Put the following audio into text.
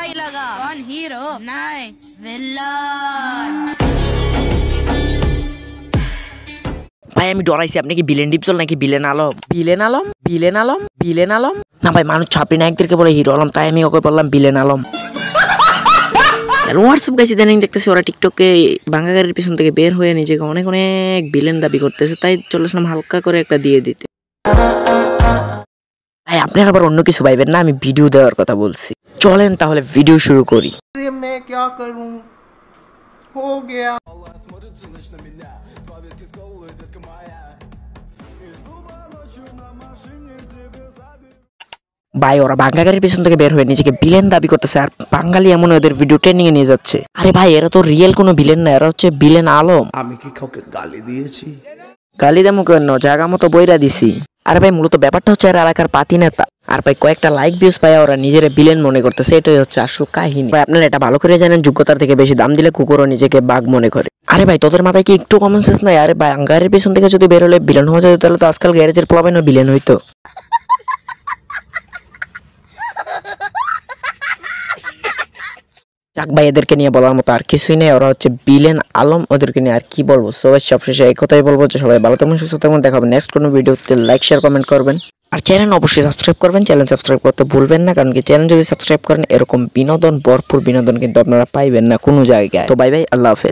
ही लगा कौन हीरो नहीं विलन ভাই আমি ডরাইছি আপনি কি ভিলেন ডিপজল নাকি villain Alam villain Alam villain Alam villain Alam না ভাই মানুষ ছাপড়ি নায়কদেরকে বলে হিরো আলম তাই আমি ওকে বললাম ভিলেন আলম হোয়াটসঅ্যাপ গাইস ইদানিং দেখতেছি ওরা টিকটকে বাংলা গাড়ির পিছন থেকে বের হয়ে নিজেকে অনেক অনেক ভিলেন দাবি করতেছে তাই চলে আসলাম হালকা করে একটা দিয়ে দিতে ভাই আপনার আবার অন্য কিছু ভাইবেন না আমি ভিডিও দেওয়ার কথা বলছি চলেন তাহলে ভিডিও শুরু করি ভাই ওরা বাংলা গাড়ির পিছন থেকে বের হয়ে নিজেকে ভিলেন দাবি করতেছে আর বাঙালি এমন ওদের ভিডিও ট্রেনিং এ নিয়ে যাচ্ছে আরে ভাই এরা তো রিয়েল কোনো ভিলেন না এরা হচ্ছে ভিলেন আলম আমি কি কাউকে গালি দিয়েছি গালি দেবো কেন জায়গা মতো বইরা দিছি আরে ভাই মূলত ব্যাপারটা হচ্ছে আর এলাকার পাতি নেতা আর ভাই কয়েকটা লাইক ভিউজ পায় ওরা নিজের ভিলেন মনে করতেছে এটাই হচ্ছে আসল কাহিনী ভাই আপনারা এটা ভালো করে জানেন যোগ্যতার থেকে বেশি দাম দিলে কুকুরও নিজেকে বাঘ মনে করে আরে ভাই তোদের মাথায় কি একটু কমন সেন্স নাই আরে ভাই গাড়ির পিছন থেকে যদি বের হলে ভিলেন হওয়া যায় তাহলে তো আজকাল গ্যারেজের পোলাপাইনও ভিলেন হইতো যাক ভাই এদেরকে নিয়ে বলার মতো আর কিছুই নেই ওরা হচ্ছে ভিলেন আলম ওদেরকে নিয়ে আর কি বলবো সবশেষে এই কথাই বলবো যে সবাই ভালো থাকবেন সুস্থ থাকবেন দেখা হবে নেক্সট কোনো ভিডিওতে লাইক শেয়ার কমেন্ট করবেন আর চ্যানেল অবশ্যই সাবস্ক্রাইব করবেন চ্যানেল সাবস্ক্রাইব করতে ভুলবেন না কারণ কি চ্যানেল যদি সাবস্ক্রাইব করেন এরকম বিনোদন ভরপুর বিনোদন কিন্তু আপনারা পাইবেন না কোনো জায়গায় তো বাই বাই আল্লাহ হাফেজ